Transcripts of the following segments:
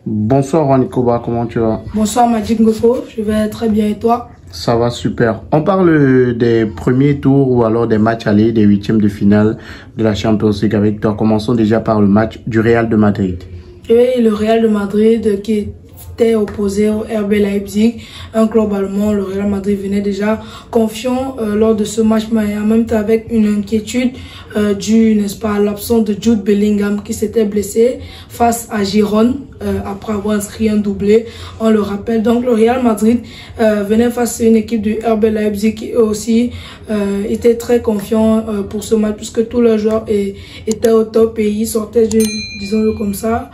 Bonsoir Wanikoba, comment tu vas? Bonsoir Magic Ngoko, je vais très bien et toi? Ça va super. On parle des premiers tours ou alors des matchs allés des huitièmes de finale de la Champions League avec toi. Commençons déjà par le match du Real de Madrid. Et le Real de Madrid qui était opposé au RB Leipzig. Globalement, le Real Madrid venait déjà confiant lors de ce match, mais en même temps avec une inquiétude due, n'est-ce pas, à l'absence de Jude Bellingham qui s'était blessé face à Girona après avoir inscrit un doublé. On le rappelle. Donc le Real Madrid venait face à une équipe du RB Leipzig qui eux aussi était très confiant pour ce match puisque tous leurs joueurs étaient au top et ils sortaient, disons-le comme ça,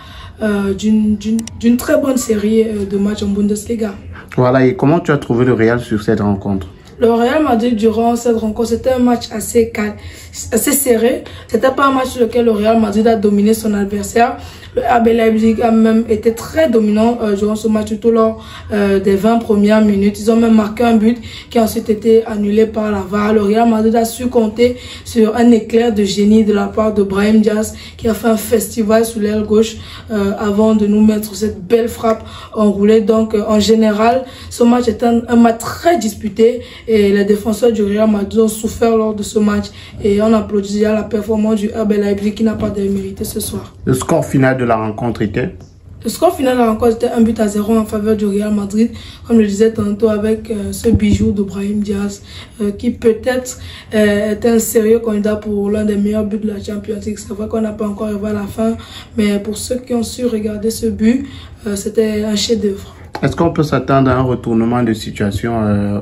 d'une très bonne série de matchs en Bundesliga. Voilà, et comment tu as trouvé le Real sur cette rencontre? Le Real Madrid, durant cette rencontre, c'était un match assez serré. C'était pas un match sur lequel le Real Madrid a dominé son adversaire. Le RB Leipzig a même été très dominant durant ce match, surtout lors des 20 premières minutes. Ils ont même marqué un but qui a ensuite été annulé par la VAR. Le Real Madrid a su compter sur un éclair de génie de la part de Brahim Diaz qui a fait un festival sur l'aile gauche avant de nous mettre cette belle frappe enroulée. Donc en général, ce match est un match très disputé et les défenseurs du Real Madrid ont souffert lors de ce match. Et on applaudit à la performance du RB Leipzig qui n'a pas démérité ce soir. Le score final de la rencontre était? Le score final de la rencontre était 1-0 en faveur du Real Madrid, comme je le disais tantôt, avec ce bijou de Brahim Diaz, qui peut-être est un sérieux candidat pour l'un des meilleurs buts de la Champions League. C'est vrai qu'on n'a pas encore arrivé à la fin, mais pour ceux qui ont su regarder ce but, c'était un chef-d'œuvre. Est-ce qu'on peut s'attendre à un retournement de situation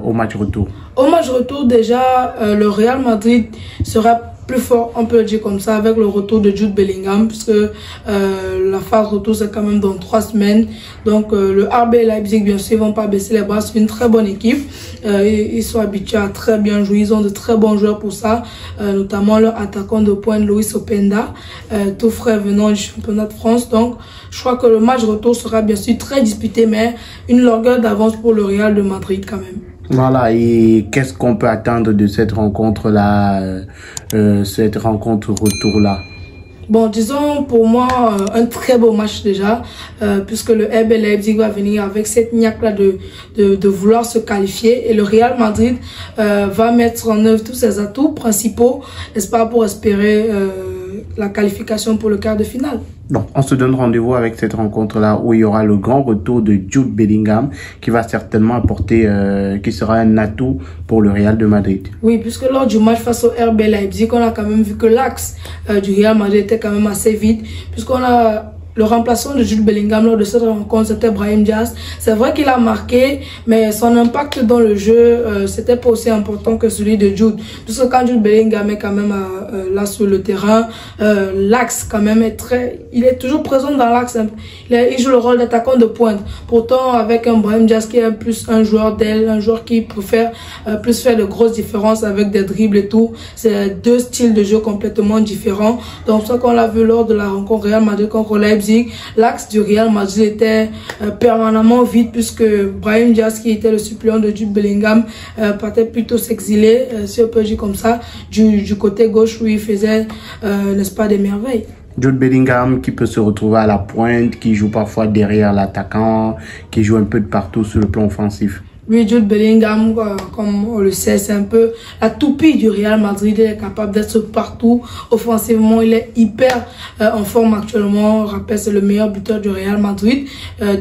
au match retour? Au match retour, déjà, le Real Madrid sera plus fort, on peut le dire comme ça, avec le retour de Jude Bellingham, puisque la phase retour c'est quand même dans 3 semaines. Donc le RB Leipzig, bien sûr, ils vont pas baisser les bras, c'est une très bonne équipe. Ils sont habitués à très bien jouer, ils ont de très bons joueurs pour ça, notamment leur attaquant de pointe Luis Openda, tout frais venant du championnat de France. Donc je crois que le match retour sera bien sûr très disputé, mais une longueur d'avance pour le Real de Madrid quand même. Voilà, et qu'est-ce qu'on peut attendre de cette rencontre-là, cette rencontre retour-là? Bon, disons pour moi un très beau match déjà, puisque le RB Leipzig va venir avec cette niaque-là de vouloir se qualifier et le Real Madrid va mettre en œuvre tous ses atouts principaux, n'est-ce pas, pour espérer la qualification pour le quart de finale. Donc, on se donne rendez-vous avec cette rencontre-là où il y aura le grand retour de Jude Bellingham qui va certainement apporter, qui sera un atout pour le Real de Madrid. Oui, puisque lors du match face au RB Leipzig, on a quand même vu que l'axe du Real Madrid était quand même assez vide, puisqu'on a le remplaçant de Jude Bellingham lors de cette rencontre, c'était Brahim Diaz. C'est vrai qu'il a marqué, mais son impact dans le jeu, c'était pas aussi important que celui de Jude. Puisque quand Jude Bellingham est quand même là sur le terrain, l'axe quand même il est toujours présent dans l'axe. Il joue le rôle d'attaquant de pointe. Pourtant, avec un Brahim Diaz qui est plus un joueur d'aile, un joueur qui préfère plus faire de grosses différences avec des dribbles et tout. C'est deux styles de jeu complètement différents. Donc, ça qu'on l'a vu lors de la rencontre Real Madrid contre Leipzig, l'axe du Real Madrid était permanemment vide puisque Brahim Diaz, qui était le suppléant de Jude Bellingham, partait plutôt s'exiler, si on peut dire comme ça, du côté gauche où il faisait, n'est-ce pas, des merveilles. Jude Bellingham qui peut se retrouver à la pointe, qui joue parfois derrière l'attaquant, qui joue un peu de partout sur le plan offensif. Oui, Jude Bellingham, comme on le sait, c'est un peu la toupie du Real Madrid. Il est capable d'être partout. Offensivement, il est hyper en forme actuellement. On rappelle, c'est le meilleur buteur du Real Madrid.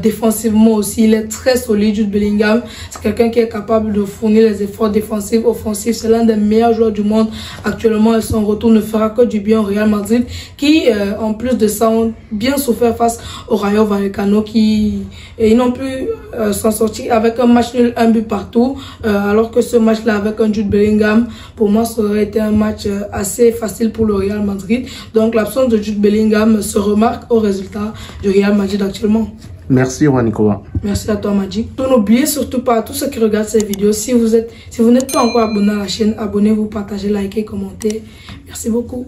Défensivement aussi, il est très solide, Jude Bellingham. C'est quelqu'un qui est capable de fournir les efforts défensifs, offensifs. C'est l'un des meilleurs joueurs du monde actuellement. Et son retour ne fera que du bien au Real Madrid, qui, en plus de ça, ont bien souffert face au Rayo Vallecano, qui ils n'ont pu s'en sortir avec un match nul, un but partout, alors que ce match-là avec un Jude Bellingham, pour moi, ça aurait été un match assez facile pour le Real Madrid. Donc l'absence de Jude Bellingham se remarque au résultat du Real Madrid actuellement. Merci Wanikoba. Merci à toi Magic. N'oubliez surtout pas, tous ceux qui regardent cette vidéo, si vous n'êtes pas encore abonné à la chaîne, abonnez-vous, partagez, likez, commentez. Merci beaucoup.